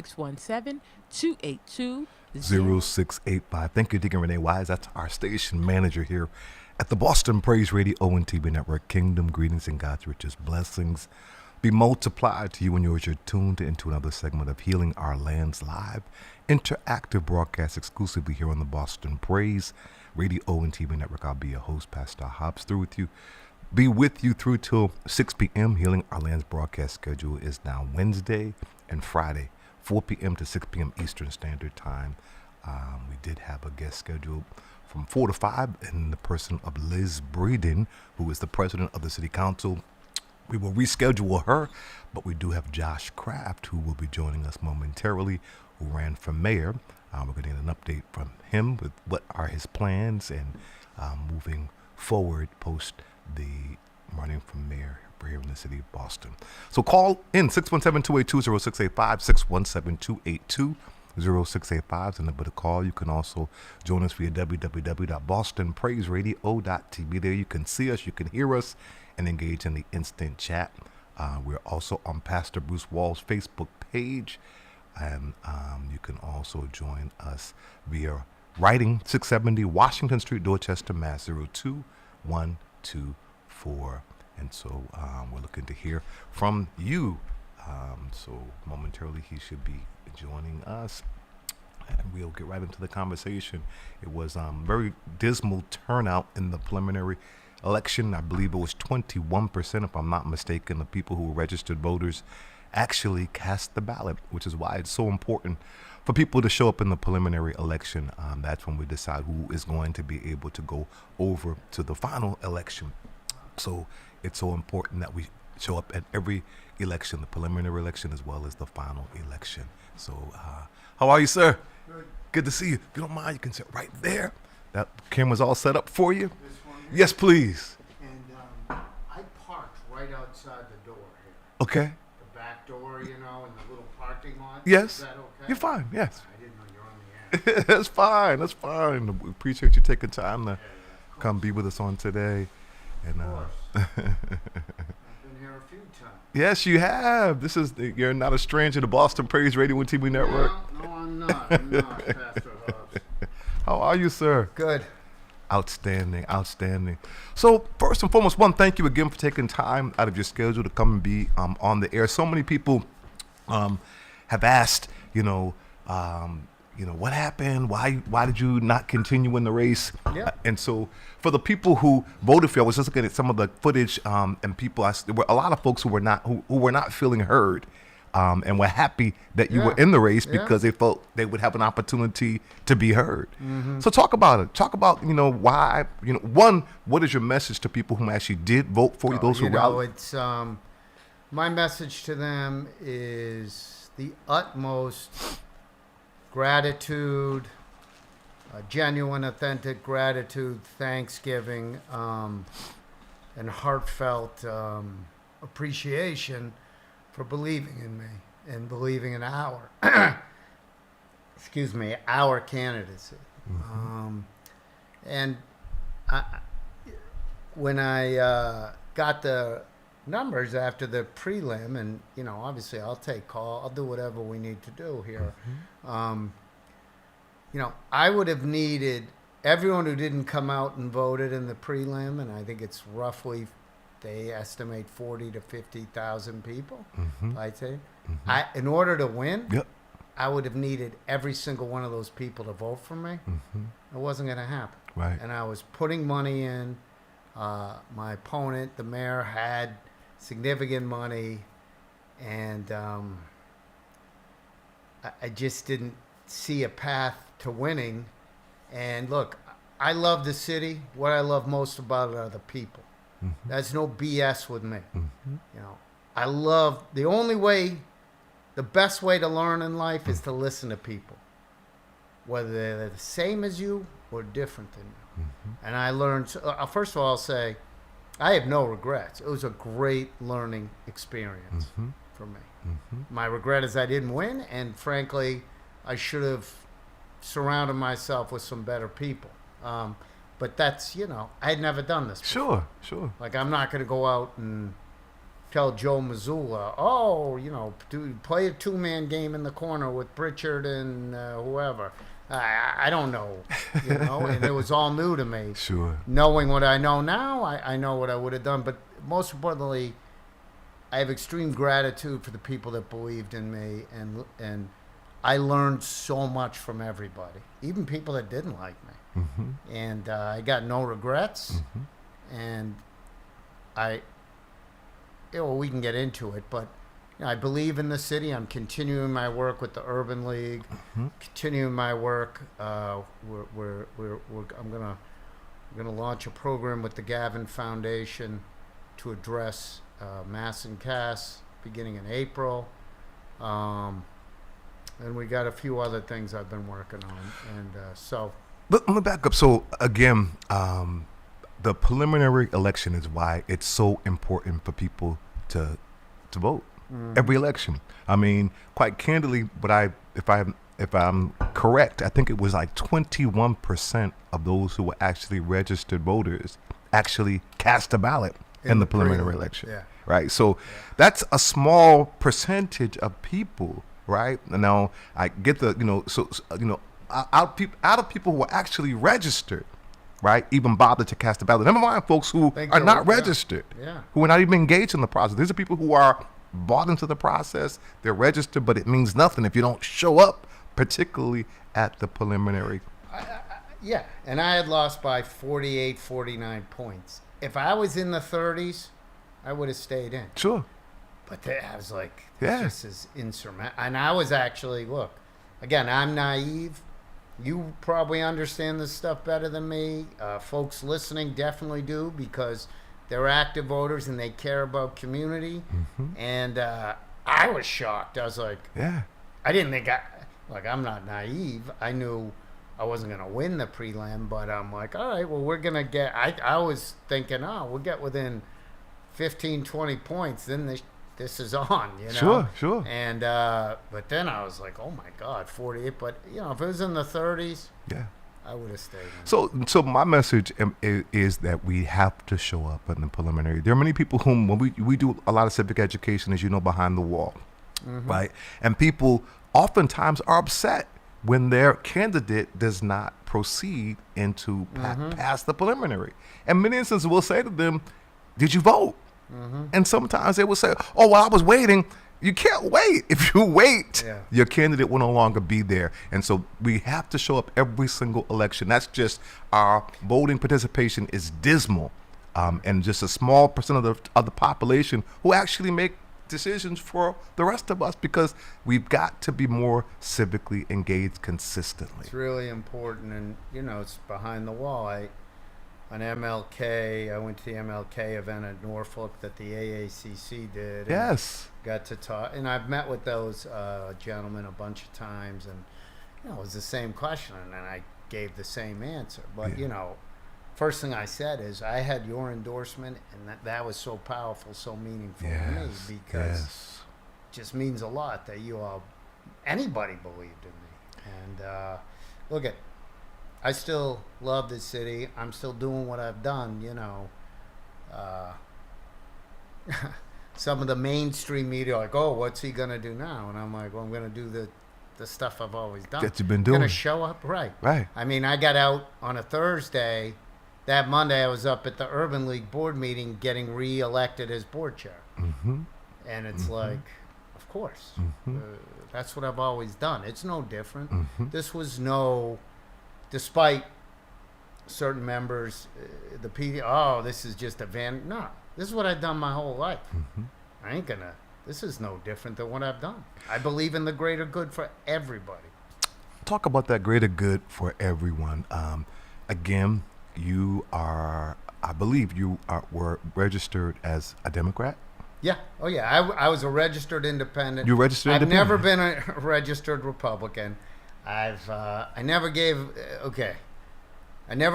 617-282-0685. Thank you, Deacon Renee Wise. That's our station manager here at the Boston Praise Radio and TV Network. Kingdom greetings and God's richest blessings be multiplied to you and yours. You're tuned into another segment of Healing Our Land's live interactive broadcast exclusively here on the Boston Praise Radio and TV Network. I'll be your host, Pastor Hobbs, be with you through till 6 p.m. Healing Our Land's broadcast schedule is now Wednesday and Friday, 4 p.m. to 6 p.m. Eastern Standard Time. We did have a guest scheduled from 4 to 5 in the person of Liz Breeden, who is the president of the City Council. We will reschedule her, but we do have Josh Kraft, who will be joining us momentarily, who ran for mayor. We're going to get an update from him with what are his plans and moving forward post the running for mayor here in the city of Boston. So call in 617-282-0685, 617-282-0685 is the number to call. You can also join us via www.bostonpraiseradio.tv. There you can see us, you can hear us, and engage in the instant chat. We're also on Pastor Bruce Wall's Facebook page, and you can also join us via writing 670 Washington Street, Dorchester, Mass. 02124. And so we're looking to hear from you. So momentarily he should be joining us, and we'll get right into the conversation. It was very dismal turnout in the preliminary election. I believe it was 21%, if I'm not mistaken, of people who were registered voters actually cast the ballot, which is why it's so important for people to show up in the preliminary election. That's when we decide who is going to be able to go over to the final election. So it's so important that we show up at every election, the preliminary election as well as the final election. So how are you, sir? Good. Good to see you. If you don't mind, you can sit right there. That camera's all set up for you. This one here? Yes, please. And I parked right outside the door here. Okay. The back door, you know, in the little parking lot. Yes. Is that okay? You're fine. Yes. I didn't know you were on the air. That's fine. That's fine. We appreciate you taking time to come be with us on today. And Of course. I've been here a few times. yes, you have. You're not a stranger to Boston Praise Radio and TV Network. No, I'm not. I'm not, Pastor Hobbs. How are you, sir? Good. Outstanding, outstanding. So first and foremost, thank you again for taking time out of your schedule to come and be on the air. So many people have asked, what happened? Why did you not continue in the race? Yeah. And so for the people who voted for you, I was just looking at some of the footage, and people, there were a lot of folks who were not feeling heard, and were happy that you were in the race because they felt they would have an opportunity to be heard. Mm-hmm. So talk about it. Talk about, why, one, what is your message to people who actually did vote for you, those who rallied? It's, my message to them is the utmost gratitude, genuine, authentic gratitude, thanksgiving, and heartfelt appreciation for believing in me and believing in our candidacy. Mm-hmm. And when I got the numbers after the prelim, and obviously I'll take call, I'll do whatever we need to do here. Mm-hmm. I would have needed everyone who didn't come out and voted in the prelim, and I think it's roughly, they estimate 40 to 50,000 people. Mm-hmm. I'd say, in order to win, I would have needed every single one of those people to vote for me. Mm-hmm. It wasn't going to happen. Right. And I was putting money in. My opponent, the mayor, had significant money, and I just didn't see a path to winning. And look, I love the city. What I love most about it are the people. Mm-hmm. That's no BS with me. Mm-hmm. I love, the best way to learn in life is to listen to people, whether they're the same as you or different than you. Mm-hmm. And I learned, first of all, I'll say, I have no regrets. It was a great learning experience for me. Mm-hmm. My regret is I didn't win, and frankly, I should have surrounded myself with some better people. But that's, I had never done this before. Sure. Like, I'm not going to go out and tell Joe Mazzulla, oh, play a two-man game in the corner with Pritchard and whoever. I don't know, and it was all new to me. Sure. Knowing what I know now, I know what I would have done. But most importantly, I have extreme gratitude for the people that believed in me, and I learned so much from everybody, even people that didn't like me. Mm-hmm. And I got no regrets, and we can get into it, but I believe in the city. I'm continuing my work with the Urban League, continuing my work. I'm gonna launch a program with the Gavin Foundation to address mass incasts beginning in April. And we got a few other things I've been working on, and so. But I'm gonna back up. So again, the preliminary election is why it's so important for people to vote. Every election. I mean, quite candidly, but if I'm correct, I think it was like 21% of those who were actually registered voters actually cast a ballot in the preliminary election. Yeah. Right. So that's a small percentage of people. Right. Now I get the out of people who are actually registered. Right, even bother to cast a ballot. Never mind folks who are not registered, who are not even engaged in the process. These are people who are bought into the process. They're registered, but it means nothing if you don't show up, particularly at the preliminary. Yeah, and I had lost by 48, 49 points. If I was in the 30s, I would have stayed in. Sure. But I was like, this is insurmountable. And I was actually, look, again, I'm naive. You probably understand this stuff better than me. Folks listening definitely do, because they're active voters and they care about community. And I was shocked. I was like, I didn't think I'm not naive. I knew I wasn't going to win the prelim, but I'm like, all right, well, we're going to get, I was thinking, we'll get within 15, 20 points. Then this is on, Sure. And but then I was like, oh my God, 48. But if it was in the 30s, I would have stayed in. So my message is that we have to show up in the preliminary. There are many people whom, when we do a lot of civic education, as you know, behind the wall, right? And people oftentimes are upset when their candidate does not proceed into past the preliminary. And many instances we'll say to them, did you vote? And sometimes they will say, oh, well, I was waiting. You can't wait. If you wait, your candidate will no longer be there. And so we have to show up every single election. That's just our voting participation is dismal. And just a small percent of the population who actually make decisions for the rest of us, because we've got to be more civically engaged consistently. It's really important. And, it's behind the wall. On MLK, I went to the MLK event at Norfolk that the AACC did. Yes. Got to talk, and I've met with those gentlemen a bunch of times, and it was the same question, and I gave the same answer. But first thing I said is I had your endorsement, and that was so powerful, so meaningful to me, because it just means a lot that anybody believed in me. And look at. I still love this city. I'm still doing what I've done, Some of the mainstream media are like, oh, what's he going to do now? And I'm like, well, I'm going to do the stuff I've always done. That you've been doing. I'm going to show up, right. I mean, I got out on a Thursday. That Monday, I was up at the Urban League board meeting getting re-elected as board chair. And it's like, of course. That's what I've always done. It's no different. This was despite certain members, the PD, this is just a van. No, this is what I've done my whole life. I ain't gonna, this is no different than what I've done. I believe in the greater good for everybody. Talk about that greater good for everyone. Again, I believe you were registered as a Democrat? Yeah. Oh, yeah. I was a registered independent. You registered I've independent? never been a registered Republican. I never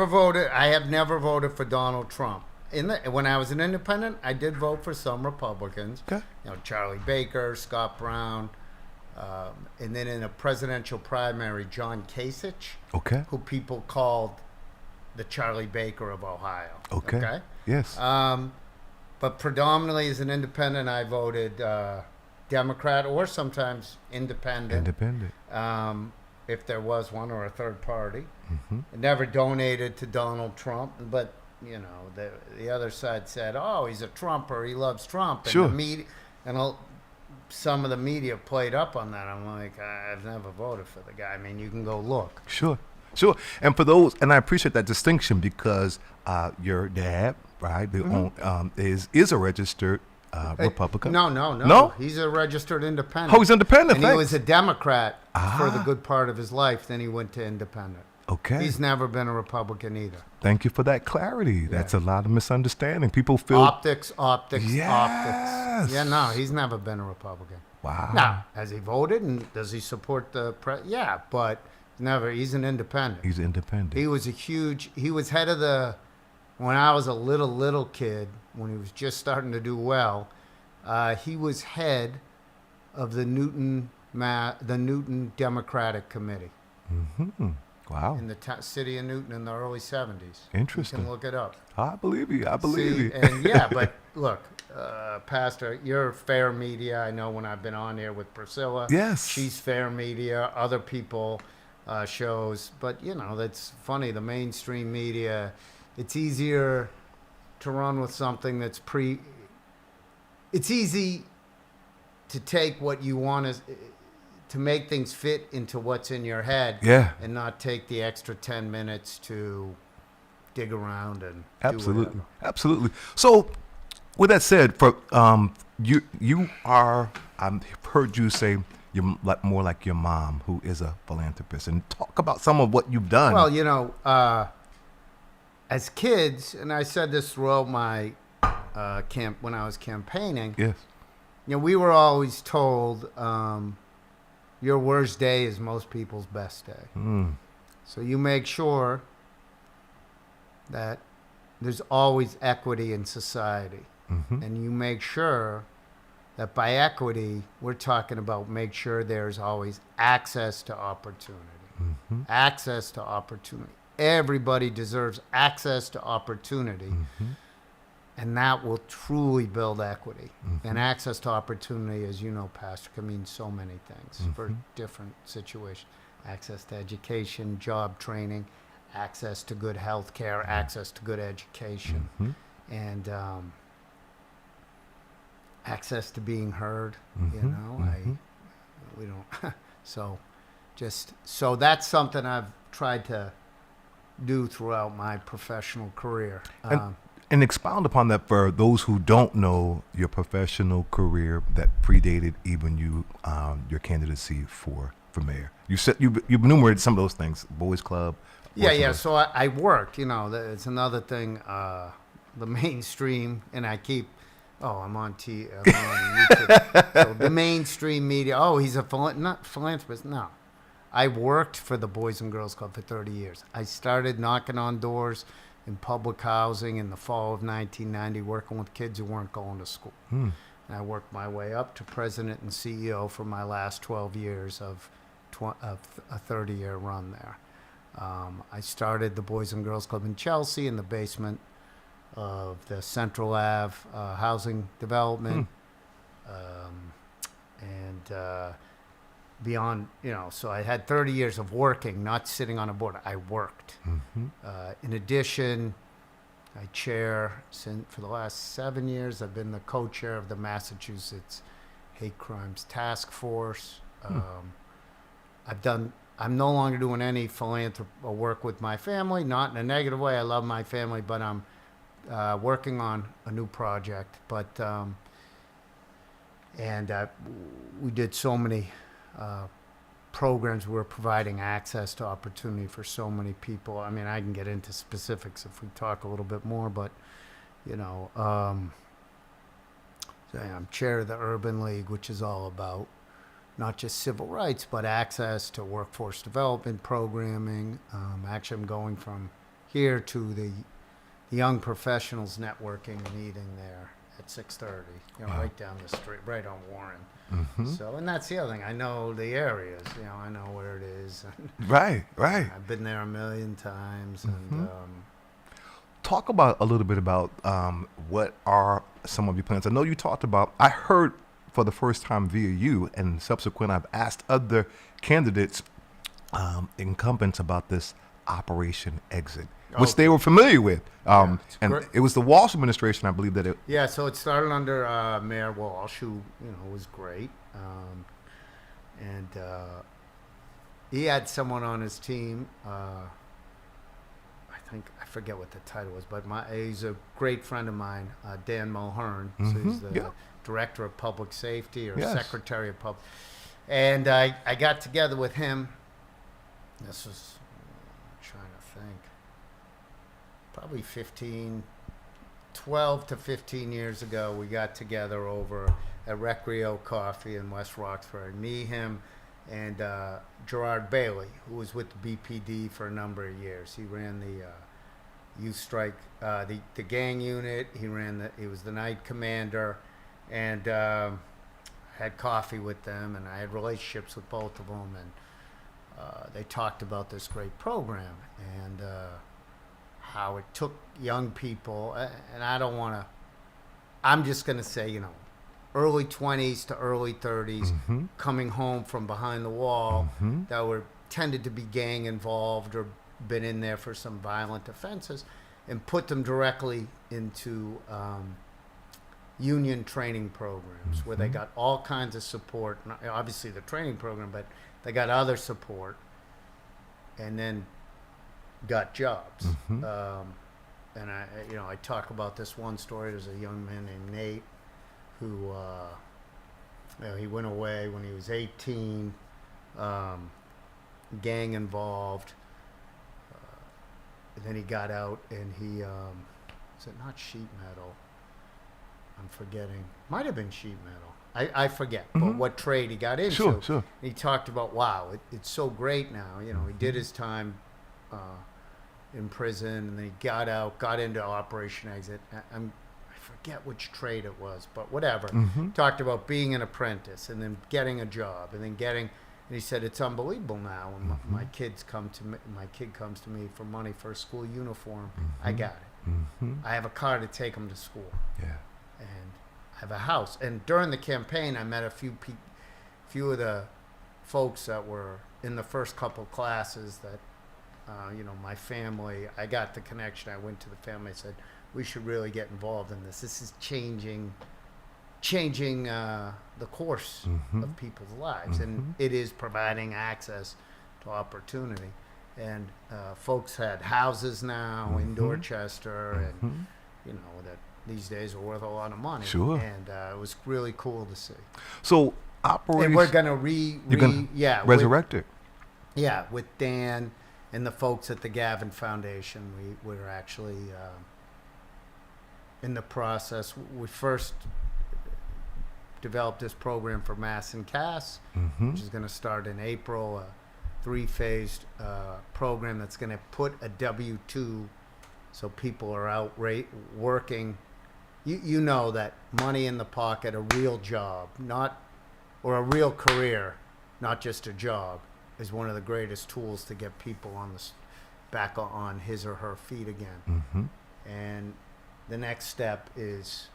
voted. I have never voted for Donald Trump. When I was an independent, I did vote for some Republicans. Okay. Charlie Baker, Scott Brown, and then in a presidential primary, John Kasich. Okay. Who people called the Charlie Baker of Ohio. Okay. Yes. But But predominantly as an independent, I voted Democrat or sometimes independent. If there was one, or a third party. I never donated to Donald Trump, but you know, the other side said, "Oh, he's a Trumper. He loves Trump." And Sure. the media, and some of the media played up on that. I'm like, I've never voted for the guy. I mean, you can go look. Sure. And for those, and I appreciate that distinction because your dad, right, is a registered Republican. No. He's a registered independent. Oh, he's independent. And he was a Democrat for the good part of his life. Then he went to independent. Okay. He's never been a Republican either. Thank you for that clarity. That's a lot of misunderstanding. People feel optics. Yes. Yeah, no, he's never been a Republican. Wow. Now, has he voted and does he support the Yeah, but never. He's an independent. He's independent. He was head of the, when I was a little kid, when he was just starting to do well, he was head of the Newton Democratic Committee. Mm-hmm. Wow. In the city of Newton in the early 70s. Interesting. You can look it up. I believe you. And yeah, but look, Pastor, you're fair media. I know when I've been on here with Priscilla. Yes. She's fair media. Other people shows. But, you know, that's funny. The mainstream media, it's easier to run with something that's it's easy to take what you want to make things fit into what's in your head. Yeah. And not take the extra 10 minutes to dig around and Absolutely. do Absolutely. So with that said, for you are, I've heard you say you're more like your mom, who is a philanthropist, and talk about some of what you've done. Well, you know, as kids, and I said this throughout my when I was campaigning. Yes. You know, we were always told, your worst day is most people's best day. Mm. So you make sure that there's always equity in society. Mm-hmm. And you make sure that by equity, we're talking about make sure there's always access to opportunity. Mm-hmm. Access to opportunity. Everybody deserves access to opportunity. Mm-hmm. And that will truly build equity. Mm-hmm. And access to opportunity, as you know, Pastor, can mean so many things for different situations. Access to education, job training, access to good health care, access to good education, and access to being heard. You know, we don't. So that's something I've tried to do throughout my professional career. And expound upon that for those who don't know your professional career that predated even your candidacy for mayor. You said you enumerated some of those things: boys club. Yeah. So I worked. You know, it's another thing. The mainstream, and I keep. Oh, I'm on YouTube. So the mainstream media. Oh, he's a not philanthropist. No, I worked for the Boys and Girls Club for 30 years. I started knocking on doors in public housing in the fall of 1990, working with kids who weren't going to school. And I worked my way up to president and CEO for my last 12 years of a 30-year run there. I started the Boys and Girls Club in Chelsea in the basement of the Central Ave housing development. Beyond, you know, so I had 30 years of working, not sitting on a board. I worked. In addition, I chair, for the last 7 years, I've been the co-chair of the Massachusetts Hate Crimes Task Force. I'm no longer doing any philanthropy work with my family, not in a negative way. I love my family, but I'm working on a new project. But, we did so many programs. We're providing access to opportunity for so many people. I mean, I can get into specifics if we talk a little bit more, but, you know, I'm chair of the Urban League, which is all about not just civil rights, but access to workforce development programming. Actually, I'm going from here to the Young Professionals Networking meeting there at 6:30, you know, right down the street, right on Warren. So, and that's the other thing. I know the areas, you know, I know where it is. Right. I've been there a million times. And talk about a little bit about what are some of your plans. I know you talked about. I heard for the first time via you, and subsequent, I've asked other candidates, incumbents, about this Operation Exit, which they were familiar with. And great. it was the Walsh administration, I believe, that it. Yeah, so it started under Mayor Walsh, who was great, and he had someone on his team. I forget what the title was, but he's a great friend of mine, Dan Mulhern. So he's the director of public safety or secretary of public. And I got together with him. This was, I'm trying to think, probably 12 to 15 years ago. We got together over at Recreo Coffee in West Roxbury. Me, him, and Gerard Bailey, who was with the BPD for a number of years. He ran the youth strike, the gang unit. He was the night commander, and had coffee with them, and I had relationships with both of them, and they talked about this great program and how it took young people, and I'm just going to say, early 20s to early 30s, coming home from behind the wall, that tended to be gang involved or been in there for some violent offenses, and put them directly into union training programs where they got all kinds of support, obviously the training program, but they got other support, and then got jobs. And I talk about this one story. There's a young man named Nate who he went away when he was 18, gang involved. And then he got out, and he is it not sheet metal? I'm forgetting. Might have been sheet metal. I forget. But what trade he got into? Sure. He talked about, wow, it's so great now. He did his time in prison, and then he got out, got into Operation Exit. I forget which trade it was, but whatever. Talked about being an apprentice and then getting a job and then and he said, it's unbelievable now when my kid comes to me for money for a school uniform. I got it. I have a car to take him to school. Yeah. And I have a house. And during the campaign, I met a few of the folks that were in the first couple classes that, my family, I got the connection. I went to the family. I said, we should really get involved in this. This is changing the course of people's lives, and it is providing access to opportunity. And folks had houses now in Dorchester, and that these days are worth a lot of money. Sure. And it was really cool to see. So Operation, and we're gonna resurrect it. Yeah, with Dan and the folks at the Gavin Foundation, we're actually in the process. We first developed this program for Mass and Cass, which is going to start in April, a 3-phased program that's going to put a W-2, so people are out working. You know that money in the pocket, a real job, or a real career, not just a job, is one of the greatest tools to get people back on his or her feet again. And the next step is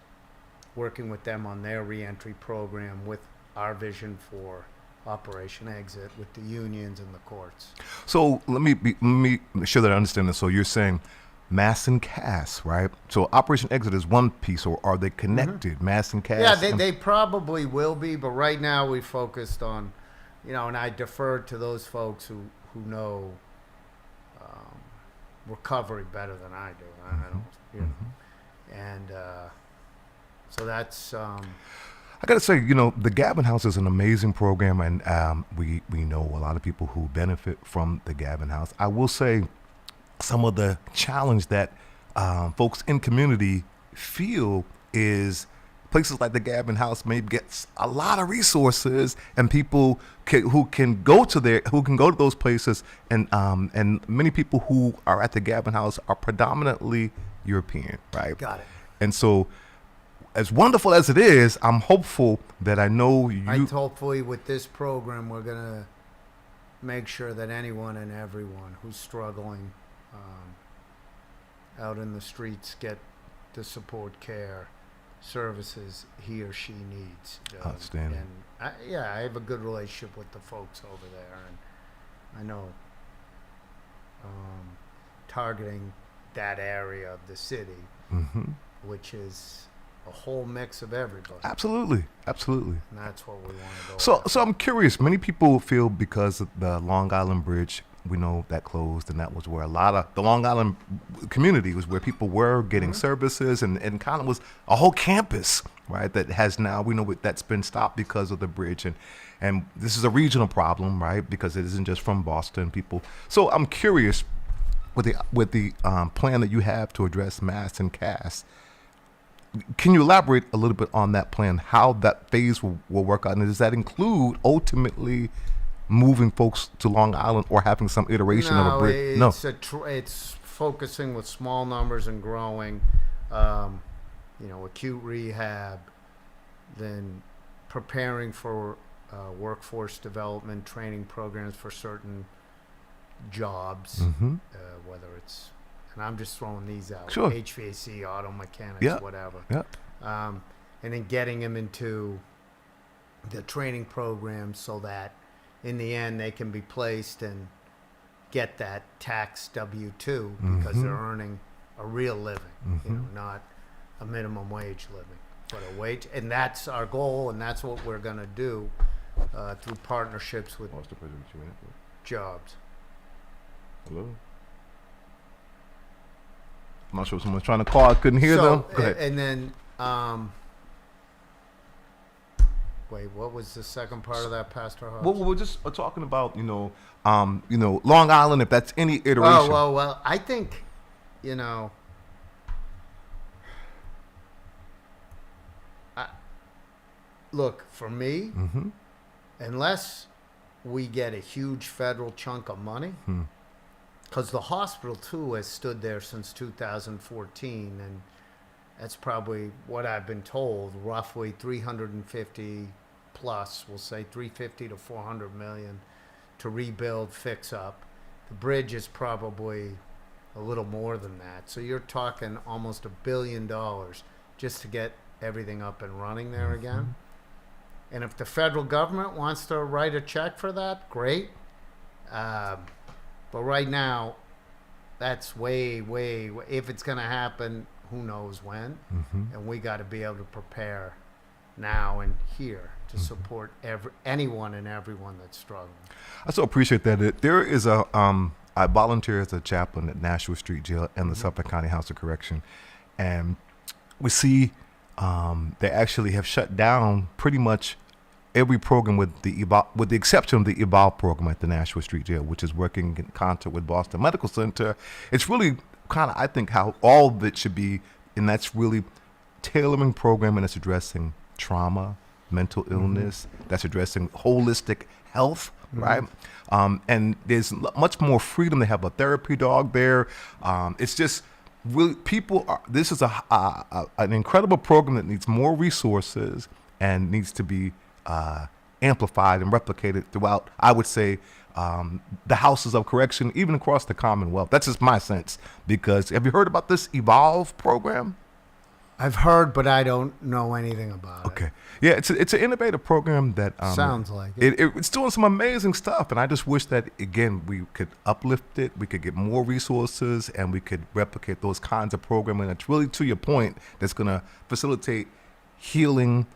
working with them on their reentry program with our vision for Operation Exit with the unions and the courts. So let me make sure that I understand this. So you're saying Mass and Cass, right? So Operation Exit is one piece, or are they connected? Mass and Cass? Yeah, they probably will be, but right now we focused on, and I deferred to those folks who know recovery better than I do. I don't, and so that's. I got to say, the Gavin House is an amazing program, and we know a lot of people who benefit from the Gavin House. I will say some of the challenge that folks in community feel is places like the Gavin House maybe gets a lot of resources, and people who can go to those places, and many people who are at the Gavin House are predominantly European, right? Got it. And so, as wonderful as it is, I'm hopeful that hopefully with this program, we're going to make sure that anyone and everyone who's struggling out in the streets get the support care services he or she needs. Outstanding. And I have a good relationship with the folks over there, and I know targeting that area of the city, which is a whole mix of everybody. Absolutely. And that's what we want to go So after. so I'm curious. Many people feel because of the Long Island Bridge, we know that closed, and that was where a lot of the Long Island community was where people were getting services, and kind of was a whole campus, right? That has now, we know that's been stopped because of the bridge, and this is a regional problem, right? Because it isn't just from Boston people. So I'm curious, with the plan that you have to address mass and cast, can you elaborate a little bit on that plan, how that phase will work out, and does that include ultimately moving folks to Long Island or having some iteration of a bridge? No, it's focusing with small numbers and growing. Acute rehab, then preparing for workforce development training programs for certain jobs, whether it's, and I'm just throwing these out, Sure. HVAC, auto mechanics, Yeah. whatever. Yeah. And then getting them into the training program so that in the end they can be placed and get that tax W-2 because they're earning a real living, not a minimum wage living, but a wage. And that's our goal, and that's what we're going to do through partnerships with jobs. Hello? I'm not sure if someone's trying to call. I couldn't hear them. Go ahead. And then, wait, what was the second part of that, Pastor Hobbs? Well, we're just talking about, Long Island, if that's any iteration. Well, I think, look, for me, unless we get a huge federal chunk of money, because the hospital, too, has stood there since 2014, and that's probably what I've been told, roughly 350 plus, we'll say 350 to 400 million to rebuild, fix up. The bridge is probably a little more than that. So you're talking almost $1 billion just to get everything up and running there again. And if the federal government wants to write a check for that, great. But right now, that's way, if it's going to happen, who knows when. And we got to be able to prepare now and here to support anyone and everyone that's struggling. I so appreciate that. There is I volunteer as a chaplain at Nashua Street Jail and the Suffolk County House of Correction. And we see they actually have shut down pretty much every program with the exception of the Evolve program at the Nashua Street Jail, which is working in concert with Boston Medical Center. It's really kind of, I think, how all of it should be, and that's really tailoring programming that's addressing trauma, mental illness, that's addressing holistic health, right? And there's much more freedom. They have a therapy dog there. It's just really this is an incredible program that needs more resources and needs to be amplified and replicated throughout, I would say, the houses of correction, even across the Commonwealth. That's just my sense. Because have you heard about this Evolve program? I've heard, but I don't know anything about it. Okay. Yeah, it's an innovative program that sounds like it. It's doing some amazing stuff, and I just wish that, again, we could uplift it, we could get more resources, and we could replicate those kinds of programming that's really, to your point, that's going to facilitate healing,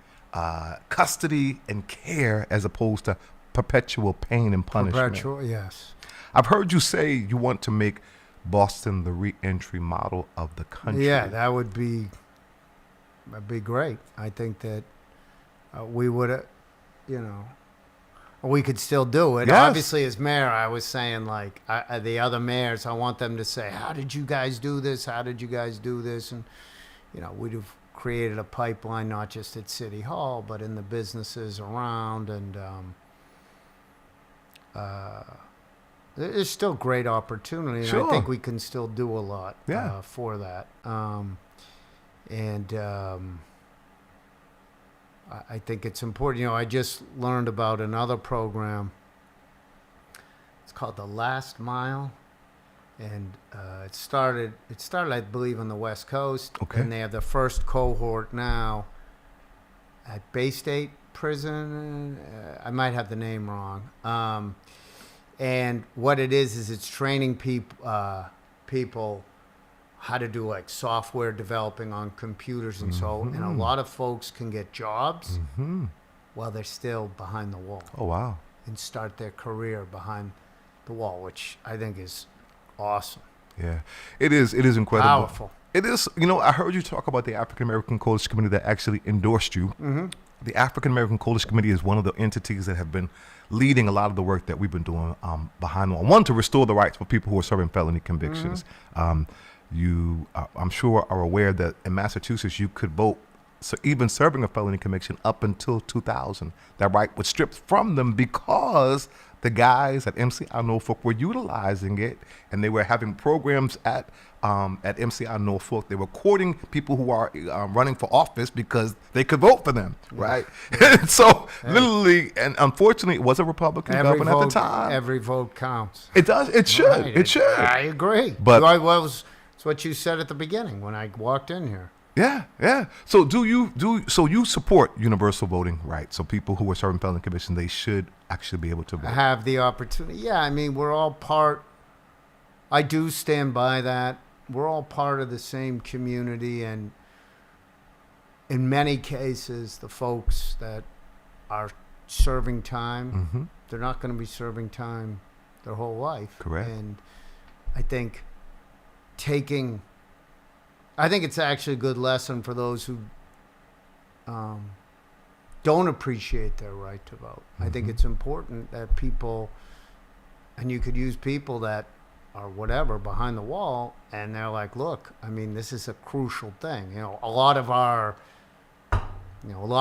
custody, and care as opposed to perpetual pain and punishment. Perpetual, yes. I've heard you say you want to make Boston the re-entry model of the country. Yeah, that'd be great. I think that we would, we could still do it. Yes. Obviously, as mayor, I was saying, like, the other mayors, I want them to say, how did you guys do this? How did you guys do this? And, we'd have created a pipeline, not just at City Hall, but in the businesses around. And there's still great opportunity. And Sure. I think we can still do a lot Yeah. for that. I think it's important. I just learned about another program. It's called The Last Mile, and it started, I believe, on the West Coast. Okay. And they have the first cohort now at Bay State Prison. I might have the name wrong. And what it is it's training people how to do like software developing on computers and so, and a lot of folks can get jobs while they're still behind the wall. Oh, wow. And start their career behind the wall, which I think is awesome. Yeah, it is incredible. Powerful. It is. I heard you talk about the African American Coalition Committee that actually endorsed you. The African American Coalition Committee is one of the entities that have been leading a lot of the work that we've been doing behind the wall. One, to restore the rights for people who are serving felony convictions. You, I'm sure, are aware that in Massachusetts you could vote, so even serving a felony conviction up until 2000. That right was stripped from them because the guys at MCI Norfolk were utilizing it, and they were having programs at MCI Norfolk. They were courting people who are running for office because they could vote for them, right? So literally, and unfortunately, it was a Republican government at the time. Every vote counts. It does. It should. Right. It should. I agree. But it's what you said at the beginning when I walked in here. Yeah. So so you support universal voting rights? So people who are serving felony convictions, they should actually be able to vote. Have the opportunity. Yeah, I mean, we're all part. I do stand by that. We're all part of the same community, and in many cases, the folks that are serving time, they're not going to be serving time their whole life. Correct. And I think it's actually a good lesson for those who don't appreciate their right to vote. I think it's important that people, and you could use people that are whatever behind the wall, and they're like, look, I mean, this is a crucial thing. A lot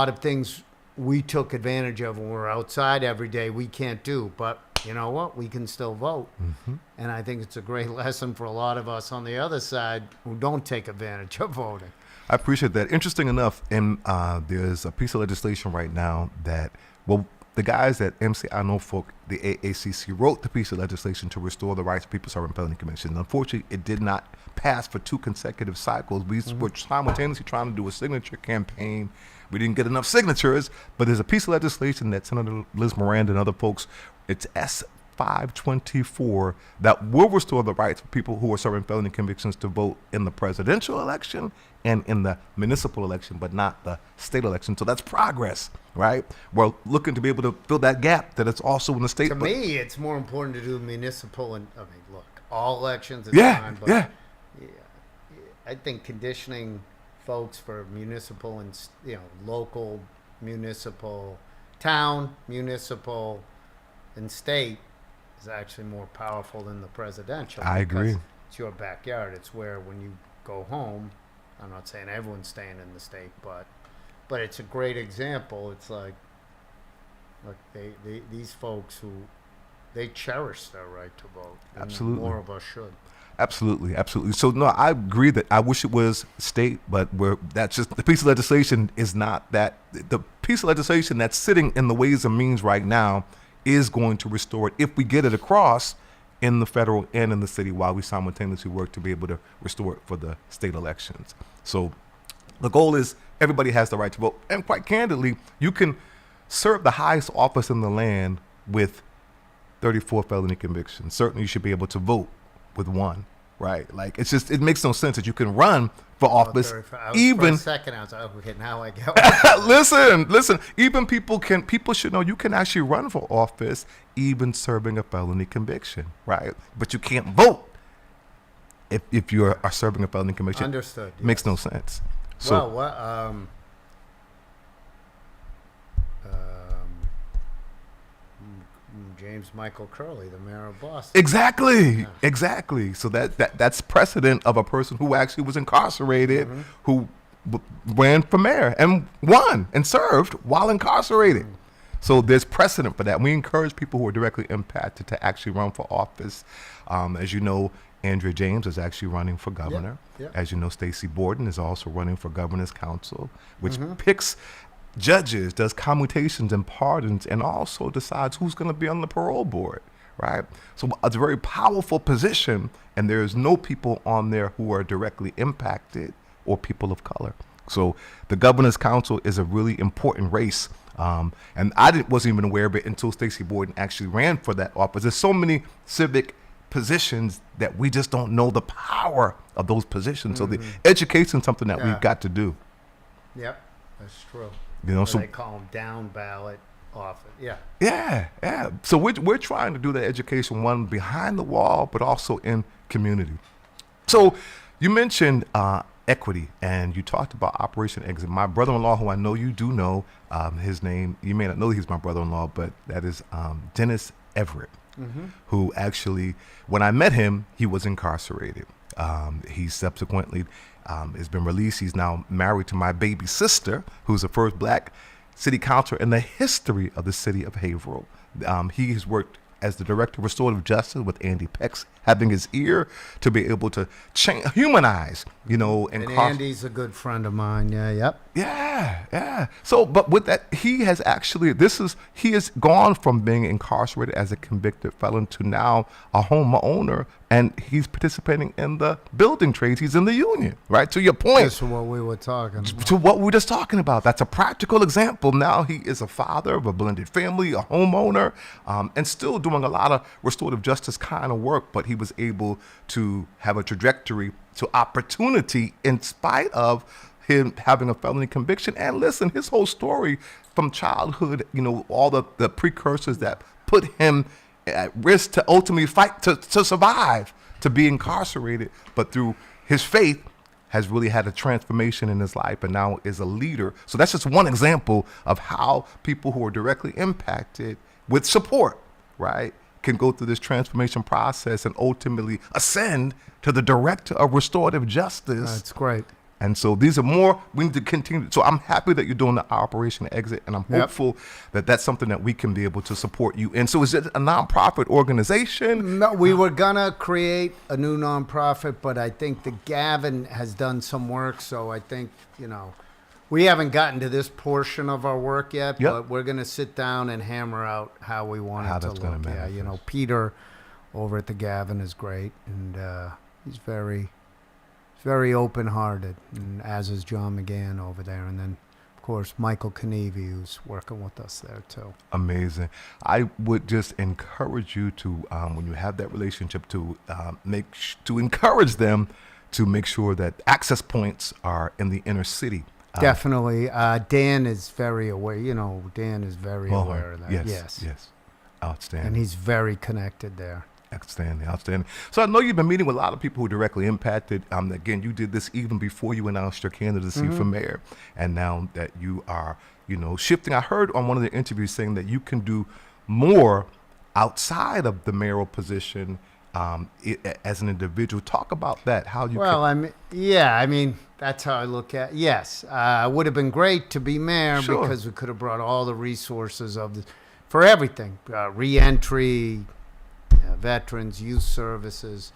of things we took advantage of when we're outside every day, we can't do, but you know what? We can still vote. And I think it's a great lesson for a lot of us on the other side who don't take advantage of voting. I appreciate that. Interesting enough, and there's a piece of legislation right now that, the guys at MCI Norfolk, the AACC, wrote the piece of legislation to restore the rights of people serving felony convictions. Unfortunately, it did not pass for 2 consecutive cycles. We were simultaneously trying to do a signature campaign. We didn't get enough signatures, but there's a piece of legislation that Senator Liz Miranda and other folks, it's S524, that will restore the rights of people who are serving felony convictions to vote in the presidential election and in the municipal election, but not the state election. So that's progress, right? We're looking to be able to fill that gap that it's also in the state. To me, it's more important to do municipal and, look, all elections is fine, but yeah, I think conditioning folks for municipal and, local, municipal, town, municipal, and state is actually more powerful than the presidential. I agree. It's your backyard. It's where when you go home, I'm not saying everyone's staying in the state, but it's a great example. It's like, look, these folks they cherish their right to vote. And absolutely. More of us should. Absolutely. So no, I agree that I wish it was state, but that's just the piece of legislation is not that. The piece of legislation that's sitting in the Ways and Means right now is going to restore it if we get it across in the federal and in the city while we simultaneously work to be able to restore it for the state elections. So the goal is everybody has the right to vote. And quite candidly, you can serve the highest office in the land with 34 felony convictions. Certainly you should be able to vote with 1, right? Like, it makes no sense that you can run for office. Even for a second, I was like, okay, now I get it. Listen, even people should know you can actually run for office even serving a felony conviction, right? But you can't vote if you are serving a felony conviction. Understood. It makes no sense. So, James Michael Curley, the mayor of Boston. Exactly. So that's precedent of a person who actually was incarcerated, who ran for mayor and won and served while incarcerated. So there's precedent for that. We encourage people who are directly impacted to actually run for office. As you know, Andrea James is actually running for governor. Yep. As you know, Stacey Borden is also running for governor's council, which picks judges, does commutations and pardons, and also decides who's going to be on the parole board, right? So it's a very powerful position, and there's no people on there who are directly impacted or people of color. So the governor's council is a really important race. And wasn't even aware of it until Stacey Borden actually ran for that office. There's so many civic positions that we just don't know the power of those positions. So the education is something that we've got to do. Yep, that's true. You know, Or so they call them down ballot office. Yeah. yeah. So we're trying to do that education, one behind the wall, but also in community. So you mentioned equity, and you talked about Operation Exit. My brother-in-law, who I know you do know, his name, you may not know he's my brother-in-law, but that is Dennis Everett, who actually, when I met him, he was incarcerated. He subsequently has been released. He's now married to my baby sister, who's the first black city councilor in the history of the city of Haverhill. He has worked as the director of restorative justice with Andy Peck's, having his ear to be able to humanize, And Andy's a good friend of mine. Yeah, yep. Yeah. So, but with that, he has gone from being incarcerated as a convicted felon to now a homeowner, and he's participating in the building trades. He's in the union, right? To your point. That's what we were talking about. To what we were just talking about. That's a practical example. Now he is a father of a blended family, a homeowner, and still doing a lot of restorative justice kind of work, but he was able to have a trajectory to opportunity in spite of him having a felony conviction. And listen, his whole story from childhood, all the precursors that put him at risk to ultimately fight to survive, to be incarcerated, but through his faith has really had a transformation in his life and now is a leader. So that's just one example of how people who are directly impacted with support, right, can go through this transformation process and ultimately ascend to the director of restorative justice. That's great. And so these are more, we need to continue. So I'm happy that you're doing the Operation Exit, and I'm hopeful that that's something that we can be able to support you in. So is it a nonprofit organization? No, we were going to create a new nonprofit, but I think the Gavin has done some work. So I think, we haven't gotten to this portion of our work yet, but we're going to sit down and hammer out how we want it to look. Yeah, Peter over at the Gavin is great, and he's very open-hearted, and as is John McGann over there. And then, of course, Michael Knievi, who's working with us there, too. Amazing. I would just encourage you to, when you have that relationship, to encourage them to make sure that access points are in the inner city. Definitely. Dan is very aware. Dan is very aware of that. Yes. Outstanding. And he's very connected there. Outstanding. So I know you've been meeting with a lot of people who are directly impacted. Again, you did this even before you announced your candidacy for mayor. And now that you are, shifting, I heard on one of the interviews saying that you can do more outside of the mayoral position as an individual. Talk about that, how you that's how I look at it. Yes, it would have been great to be mayor because we could have brought all the resources for everything, re-entry, veterans, youth services,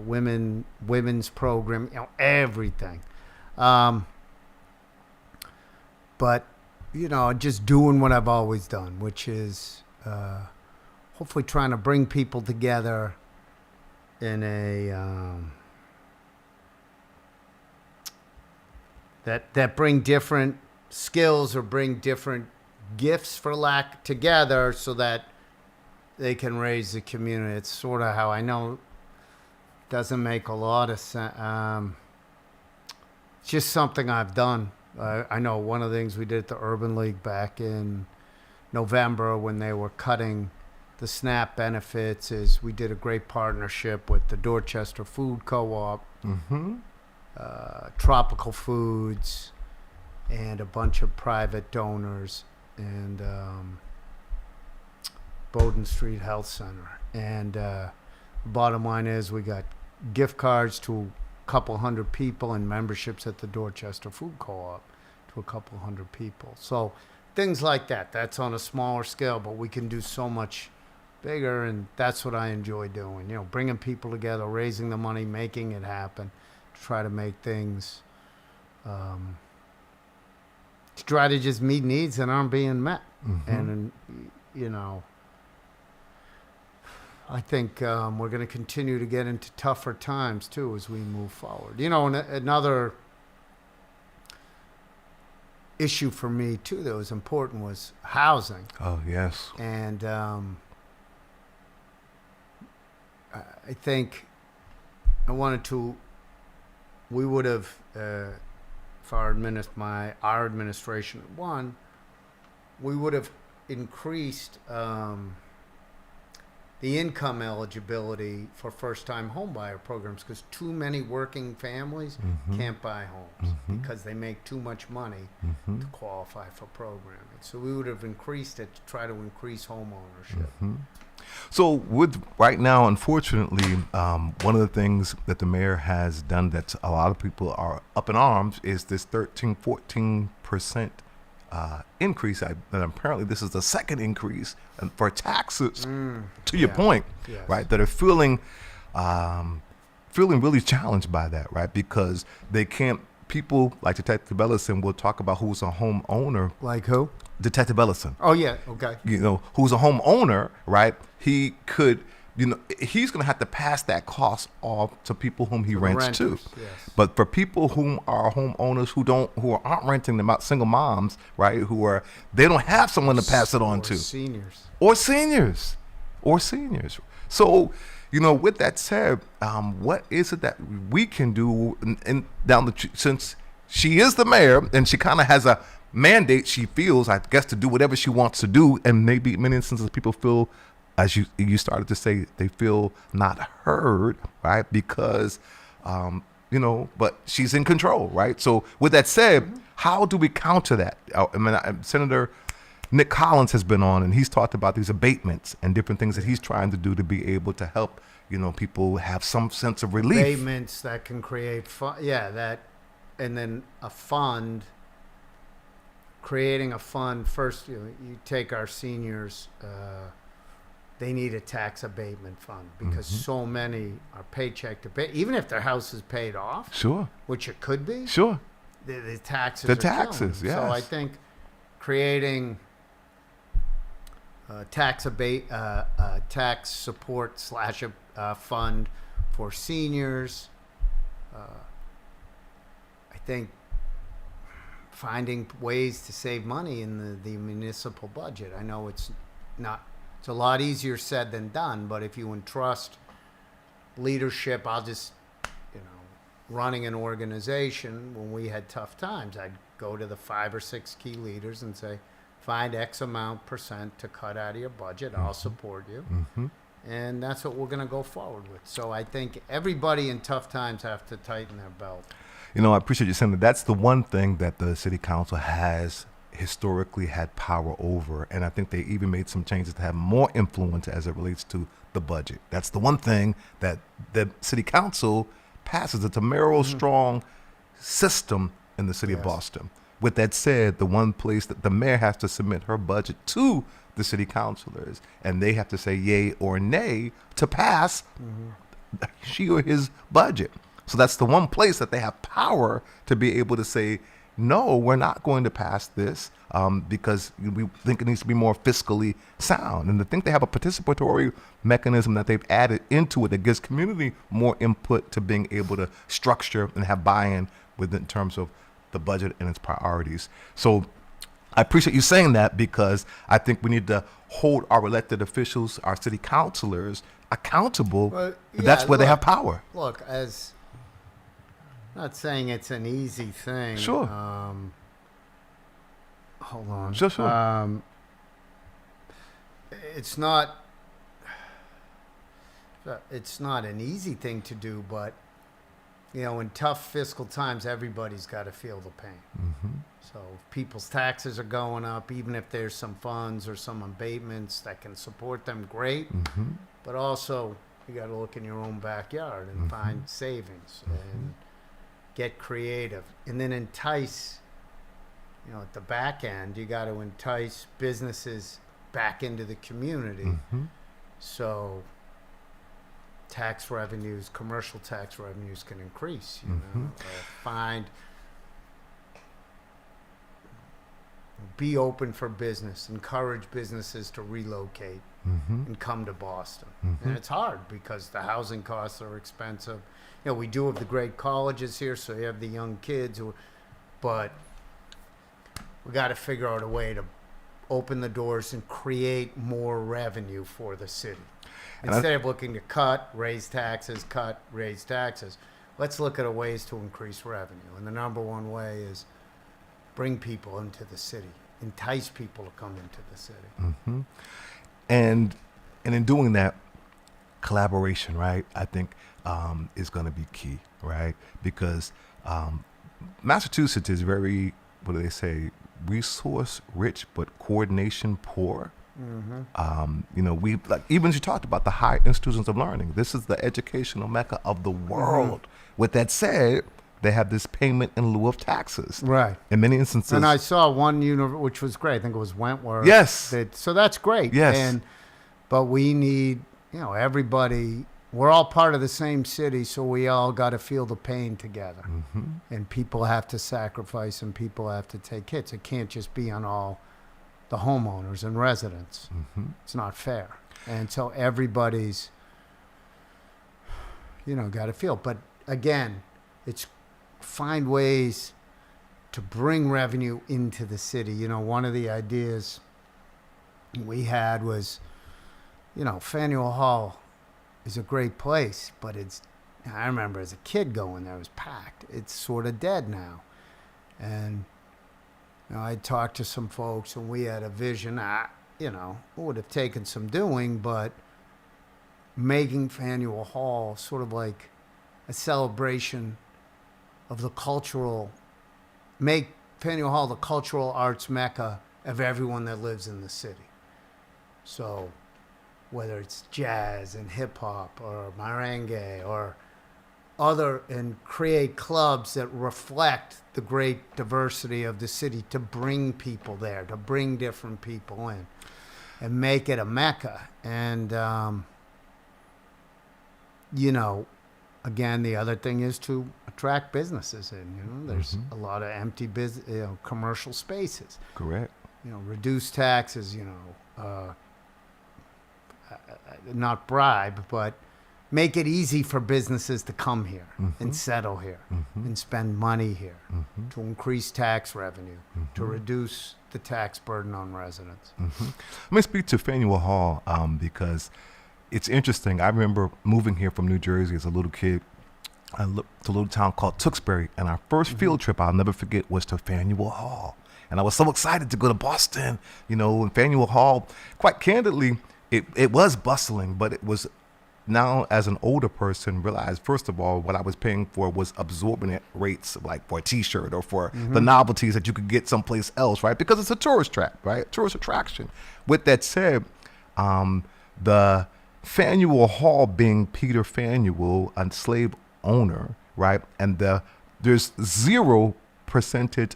women's program, everything. But, just doing what I've always done, which is hopefully trying to bring people together in a that bring different skills or bring different gifts together so that they can raise the community. It's sort of how I know it doesn't make a lot of sense. It's just something I've done. I know one of the things we did at the Urban League back in November when they were cutting the SNAP benefits is we did a great partnership with the Dorchester Food Co-op, Tropical Foods, and a bunch of private donors, and Bowden Street Health Center. And bottom line is we got gift cards to a couple hundred people and memberships at the Dorchester Food Co-op to a couple hundred people. So things like that. That's on a smaller scale, but we can do so much bigger, and that's what I enjoy doing. Bringing people together, raising the money, making it happen, to try to make things, to try to just meet needs that aren't being met. And I think we're going to continue to get into tougher times too as we move forward. You know, and another issue for me too that was important was housing. Oh, yes. And I think we would have, if our administration had won, we would have increased the income eligibility for first-time homebuyer programs because too many working families can't buy homes because they make too much money to qualify for programming. So we would have increased it to try to increase home ownership. So with right now, unfortunately, one of the things that the mayor has done that a lot of people are up in arms is this 14% increase. And apparently this is the second increase for taxes, to your point, Yes. right, that are feeling really challenged by that, right, because they can't, people like Detective Ellison will talk about who's a homeowner. Like who? Detective Ellison. Oh, yeah. Okay. You know, who's a homeowner, right? He could, you know, he's going to have to pass that cost off to people whom he rents to. Renters, yes. But for people whom are homeowners who aren't renting them out, single moms, right? They don't have someone to pass it on Or to. seniors. Or seniors. So, you know, with that said, what is it that we can do since she is the mayor and she kind of has a mandate, she feels, I guess, to do whatever she wants to do, and maybe in many instances people feel, as you started to say, they feel not heard, right? Because, you know, but she's in control, right? So with that said, how do we counter that? I mean, Senator Nick Collins has been on, and he's talked about these abatements and different things that he's trying to do to be able to help, you know, people have some sense of relief. Abatements that can create fun. Yeah, that, and then a fund. Creating a fund first. You take our seniors. They need a tax abatement fund because so many are paycheck to pay. Even if their house is paid off, Sure. which it could be, Sure. the taxes. The are killing taxes, them. So yes. I think creating tax support / fund for seniors. I think finding ways to save money in the municipal budget. I know it's a lot easier said than done, but if you entrust leadership, running an organization, when we had tough times, I'd go to the 5 or 6 key leaders and say, find X amount % to cut out of your budget. I'll support you. And that's what we're going to go forward with. So I think everybody in tough times have to tighten their belt. You know, I appreciate you saying that. That's the one thing that the city council has historically had power over. And I think they even made some changes to have more influence as it relates to the budget. That's the one thing that the city council passes. It's a mayoral strong system in the city of Boston. With that said, the one place that the mayor has to submit her budget to the city councilors, and they have to say yay or nay to pass she or his budget. So that's the one place that they have power to be able to say, no, we're not going to pass this because we think it needs to be more fiscally sound. And to think they have a participatory mechanism that they've added into it that gives community more input to being able to structure and have buy-in in terms of the budget and its priorities. So I appreciate you saying that because I think we need to hold our elected officials, our city councilors, accountable. Well, That's where they have power. Look, not saying it's an easy thing. Sure. Hold on. Sure. It's not an easy thing to do, but in tough fiscal times, everybody's got to feel the pain. So if people's taxes are going up, even if there's some funds or some abatements that can support them, great. But also, you got to look in your own backyard and find savings and get creative, and then entice. At the back end, you got to entice businesses back into the community. So tax revenues, commercial tax revenues can increase. Be open for business, encourage businesses to relocate and come to Boston. And it's hard because the housing costs are expensive. You know, we do have the great colleges here, so you have the young kids, but we got to figure out a way to open the doors and create more revenue for the city. Instead of looking to raise taxes, let's look at ways to increase revenue. And the number one way is bring people into the city, entice people to come into the city. And in doing that, collaboration, right, I think is going to be key, right? Because Massachusetts is very, what do they say, resource rich but coordination poor. You know, we like, even as you talked about the high institutions of learning, this is the educational mecca of the world. With that said, they have this payment in lieu of taxes, right? In many instances, and I saw one which was great. I think it was Wentworth. Yes. So that's great. Yes. But we need, you know, everybody. We're all part of the same city, so we all got to feel the pain together. And people have to sacrifice, and people have to take hits. It can't just be on all the homeowners and residents. It's not fair. And so everybody's, you know, got to feel. But again, it's find ways to bring revenue into the city. You know, one of the ideas we had was, you know, Faneuil Hall is a great place, but I remember as a kid going there, it was packed. It's sort of dead now. And you know, I talked to some folks, and we had a vision. You know, it would have taken some doing, but making Faneuil Hall sort of like a celebration of the cultural, make Faneuil Hall the cultural arts mecca of everyone that lives in the city. So whether it's jazz and hip hop or merengue or other, and create clubs that reflect the great diversity of the city, to bring people there, to bring different people in and make it a mecca. And, you know, again, the other thing is to attract businesses in. You know, there's a lot of empty commercial spaces. Correct. You know, reduce taxes. You know, not bribe, but make it easy for businesses to come here and settle here and spend money here, to increase tax revenue, to reduce the tax burden on residents. Let me speak to Faneuil Hall because it's interesting. I remember moving here from New Jersey as a little kid. I looked to a little town called Tewksbury, and our first field trip, I'll never forget, was to Faneuil Hall. And I was so excited to go to Boston, you know, and Faneuil Hall, quite candidly, it was bustling, but it was, now as an older person, realized, first of all, what I was paying for was absorbent rates, like for a t-shirt or for the novelties that you could get someplace else, right? Because it's a tourist trap, right? Tourist attraction. With that said, the Faneuil Hall being Peter Faneuil, a slave owner, right? And there's 0%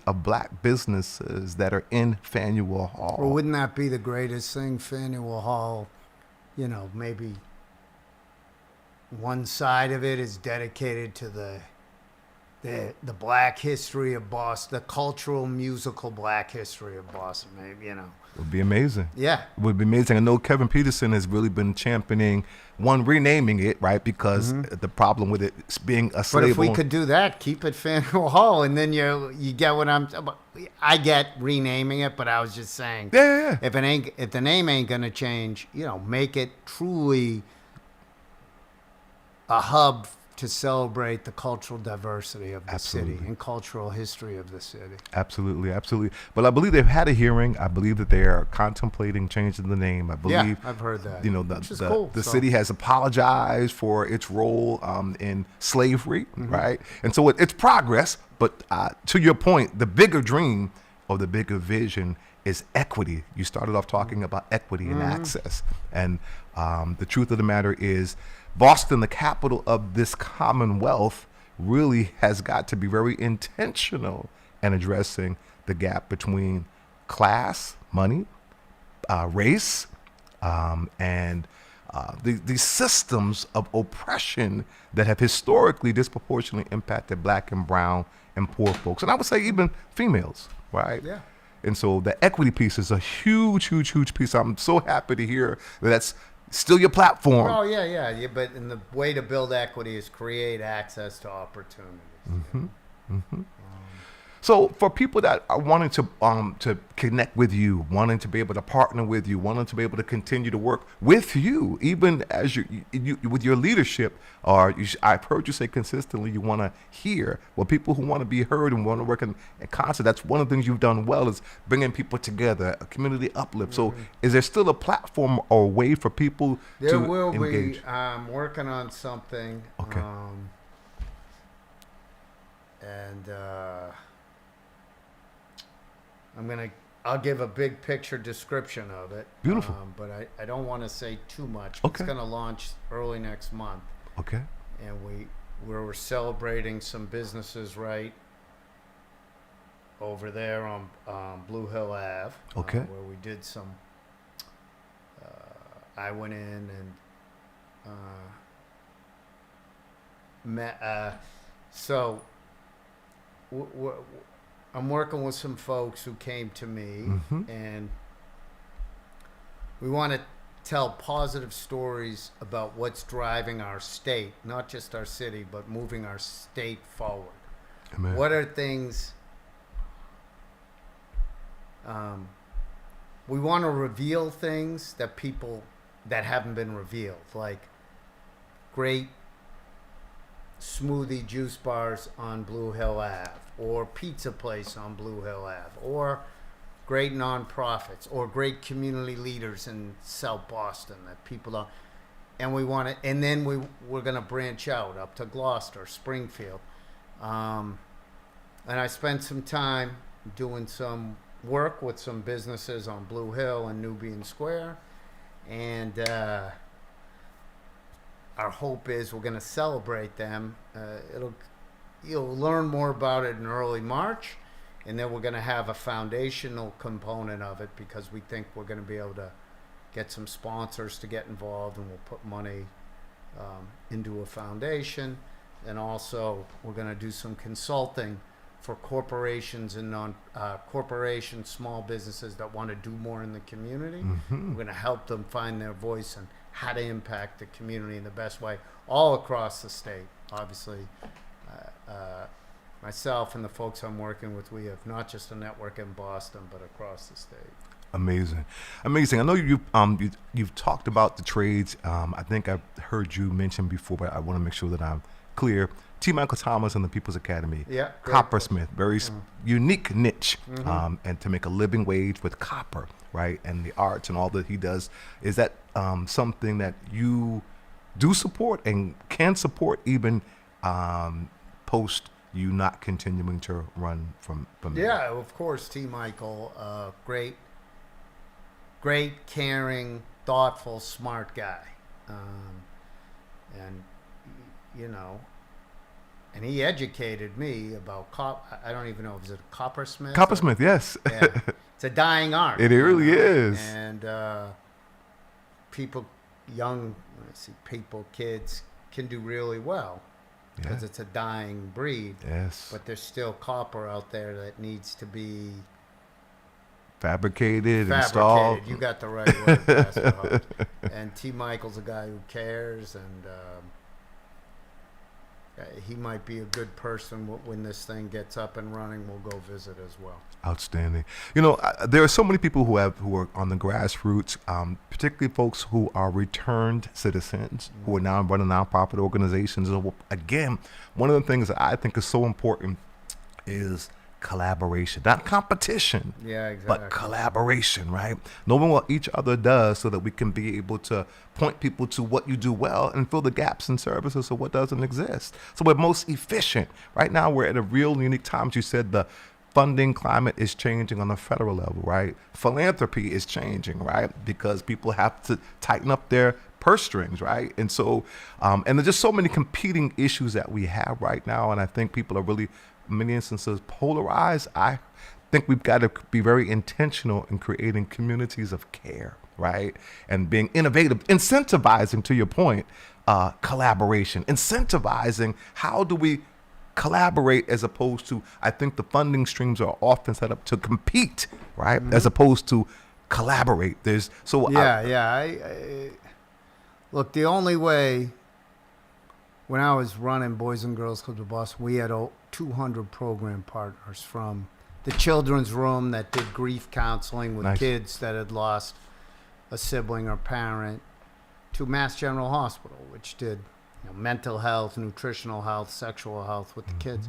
of black businesses that are in Faneuil Hall. Well, wouldn't that be the greatest thing? Faneuil Hall, you know, maybe one side of it is dedicated to the black history of Boston, the cultural, musical black history of Boston, maybe, you know. It would be amazing. Yeah. It would be amazing. I know Kevin Peterson has really been championing, renaming it, right? Because the problem with it being a slave. But if we could do that, keep it Faneuil Hall, and then you get what I get renaming it, but I was just saying, yeah. If the name ain't gonna change, you know, make it truly a hub to celebrate the cultural diversity of the city and cultural history of the city. Absolutely. But I believe they've had a hearing. I believe that they are contemplating changing the name. I believe. Yeah, I've heard that. You know, the city has apologized for its role in slavery, right? And so it's progress. But to your point, the bigger dream or the bigger vision is equity. You started off talking about equity and access. And the truth of the matter is, Boston, the capital of this commonwealth, really has got to be very intentional in addressing the gap between class, money, race, and these systems of oppression that have historically disproportionately impacted black and brown and poor folks. And I would say even females, right? Yeah. And so the equity piece is a huge, huge, huge piece. I'm so happy to hear that that's still your platform. Oh, yeah. But and the way to build equity is create access to opportunities. So for people that are wanting to connect with you, wanting to be able to partner with you, wanting to be able to continue to work with you, even as you with your leadership, or I've heard you say consistently you want to hear. Well, people who want to be heard and want to work in concert, that's one of the things you've done well, is bringing people together, a community uplift. So is there still a platform or a way for people There to will engage? be. I'm working on something. Okay. I'll give a big picture description of it. Beautiful. But I don't want to say too much. Okay. It's going to launch early next month. Okay. And we're celebrating some businesses right over there on Blue Hill Ave. Okay. Where we did some. I went in and met. So I'm working with some folks who came to me, and we want to tell positive stories about what's driving our state, not just our city, but moving our state forward. Amen. What are things we want to reveal, things that people that haven't been revealed, like great smoothie juice bars on Blue Hill Ave, or pizza place on Blue Hill Ave, or great nonprofits, or great community leaders in South Boston that people don't. And we want to, and then we're going to branch out up to Gloucester, Springfield. And I spent some time doing some work with some businesses on Blue Hill and Nubian Square. And our hope is we're going to celebrate them. You'll learn more about it in early March, and then we're going to have a foundational component of it, because we think we're going to be able to get some sponsors to get involved, and we'll put money into a foundation. And also we're going to do some consulting for corporations and corporations, small businesses that want to do more in the community. We're going to help them find their voice and how to impact the community in the best way all across the state. Obviously, myself and the folks I'm working with, we have not just a network in Boston, but across the state. Amazing. I know you've talked about the trades. I think I've heard you mention before, but I want to make sure that I'm clear. T. Michael Thomas and the People's Academy. Yeah. Coppersmith, very unique niche, and to make a living wage with copper, right? And the arts and all that he does. Is that something that you do support and can support, even post you not continuing to run from there? Yeah, of course. T. Michael, great, caring, thoughtful, smart guy. And, you know, and he educated me about I don't even know, is it coppersmith? Coppersmith, yes. Yeah. It's a dying art. It really is. And kids can do really well, because it's a dying breed. Yes. But there's still copper out there that needs to be fabricated, installed. You got the right word, Pastor Hobbs. And T. Michael's a guy who cares, and he might be a good person. When this thing gets up and running, we'll go visit as well. Outstanding. You know, there are so many people who are on the grassroots, particularly folks who are returned citizens who are now running nonprofit organizations. Again, one of the things that I think is so important is collaboration, not competition. Yeah, exactly. But collaboration, right? Knowing what each other does so that we can be able to point people to what you do well and fill the gaps in services of what doesn't exist. So we're most efficient. Right now, we're at a real unique time. As you said, the funding climate is changing on the federal level, right? Philanthropy is changing, right? Because people have to tighten up their purse strings, right? And so, and there's just so many competing issues that we have right now. And I think people are really, in many instances, polarized. I think we've got to be very intentional in creating communities of care, right? And being innovative, incentivizing, to your point, collaboration, incentivizing how do we collaborate as opposed to, I think the funding streams are often set up to compete, right? As opposed to collaborate. Look, the only way, when I was running Boys and Girls Clubs of Boston, we had 200 program partners, from the children's room that did grief counseling with kids that had lost a sibling or parent, to Mass General Hospital, which did mental health, nutritional health, sexual health with the kids,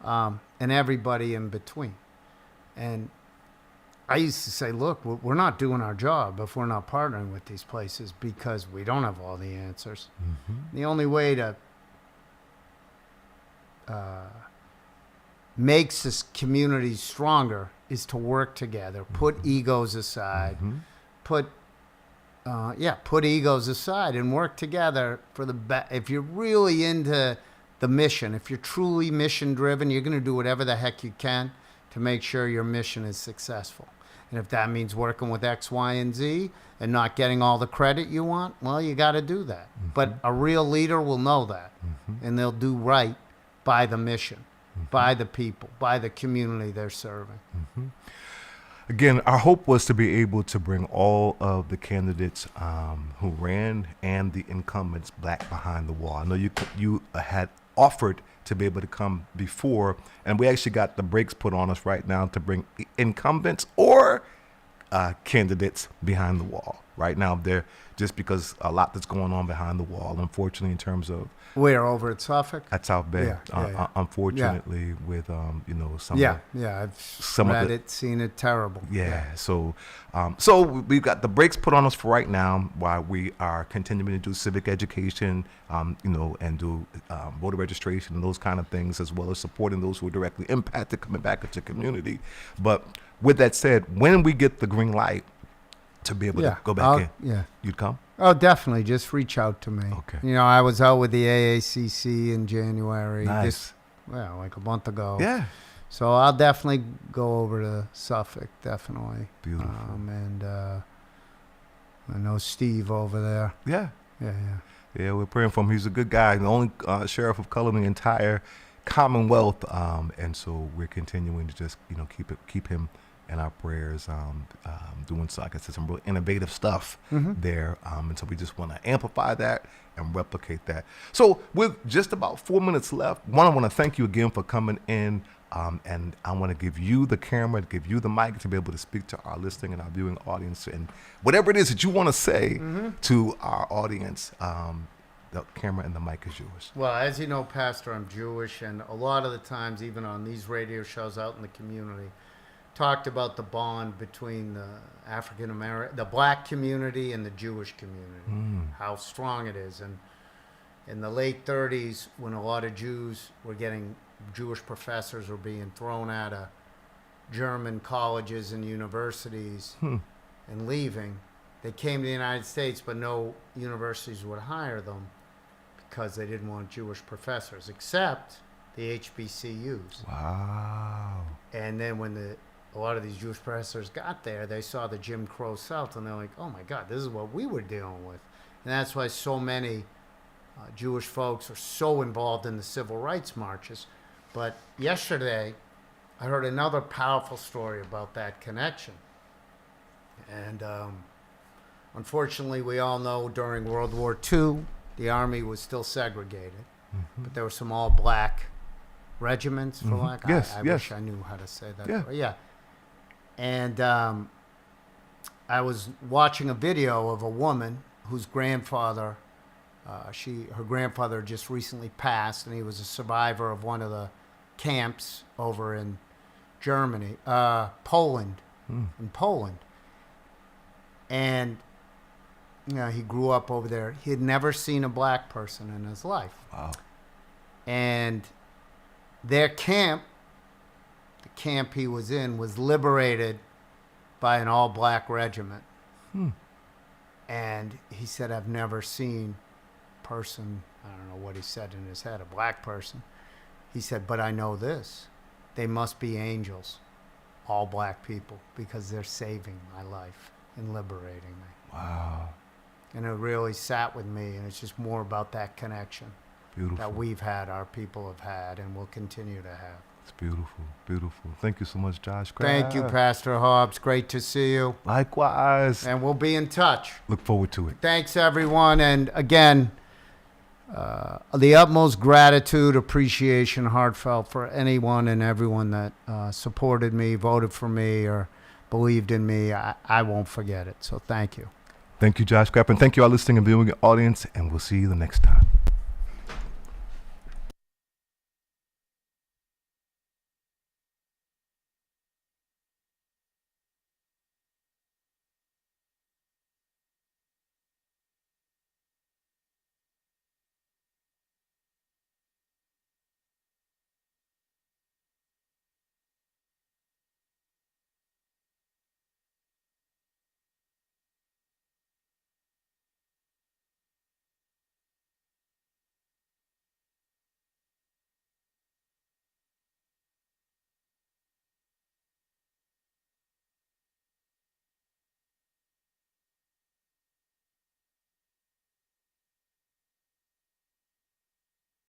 and everybody in between. And I used to say, look, we're not doing our job if we're not partnering with these places, because we don't have all the answers. The only way to make this community stronger is to work together, put egos aside, put egos aside and work together for the best. If you're really into the mission, if you're truly mission driven, you're going to do whatever the heck you can to make sure your mission is successful. And if that means working with X, Y, and Z and not getting all the credit you want, well, you got to do that. But a real leader will know that, and they'll do right by the mission, by the people, by the community they're serving. Again, our hope was to be able to bring all of the candidates who ran and the incumbents back behind the wall. I know you had offered to be able to come before, and we actually got the brakes put on us right now to bring incumbents or candidates behind the wall. Right now, they're just because a lot that's going on behind the wall, unfortunately, in terms of we're over at Suffolk, at South Bay. Unfortunately, with some I've read it, seen it, terrible. So we've got the brakes put on us for right now, while we are continuing to do civic education, and do voter registration and those kind of things, as well as supporting those who are directly impacted coming back into the community. But with that said, when we get the green light to be able to go back in, you'd come? Oh, definitely. Just reach out to me. Okay. I was out with the AACC in January. Nice. Like a month ago. Yeah. So I'll definitely go over to Suffolk, definitely. Beautiful. And I know Steve over there. Yeah, we're praying for him. He's a good guy, the only sheriff of color in the entire Commonwealth, and so we're continuing to just keep him in our prayers, doing like I said, some real innovative stuff there, and so we just want to amplify that and replicate that. So with just about 4 minutes left, I want to thank you again for coming in, and I want to give you the camera, give you the mic to be able to speak to our listening and our viewing audience, and whatever it is that you want to say to our audience. The camera and the mic is yours. Well, as you know, Pastor, I'm Jewish, and a lot of the times, even on these radio shows out in the community, talked about the bond between the the black community and the Jewish community, how strong it is. And in the late 30s, when a lot of Jewish professors were being thrown out of German colleges and universities and leaving, they came to the United States, but no universities would hire them because they didn't want Jewish professors, except the HBCUs. Wow. And then when a lot of these Jewish professors got there, they saw the Jim Crow South, and they're like, oh my God, this is what we were dealing with. And that's why so many Jewish folks are so involved in the civil rights marches. But yesterday, I heard another powerful story about that connection. And unfortunately, we all know during World War II, the Army was still segregated, but there were some all-black regiments, for lack. I wish I knew how to say that. Yeah. And I was watching a video of a woman whose grandfather, her grandfather just recently passed, and he was a survivor of one of the camps over in Germany, in Poland. And he grew up over there. He had never seen a black person in his life. Wow. And their camp, the camp he was in, was liberated by an all-black regiment. And he said, I've never seen a person, I don't know what he said in his head, a black person. He said, but I know this. They must be angels, all black people, because they're saving my life and liberating me. Wow. And it really sat with me, and it's just more about that connection. Beautiful. that we've had, our people have had, and will continue to have. It's beautiful, beautiful. Thank you so much, Josh. Thank you, Pastor Hobbs. Great to see you. Likewise. And we'll be in touch. Look forward to it. Thanks, everyone. And again, the utmost gratitude, appreciation, heartfelt for anyone and everyone that supported me, voted for me, or believed in me. I won't forget it. So thank you. Thank you, Josh Crapp. And thank you, our listening and viewing audience. And we'll see you the next time.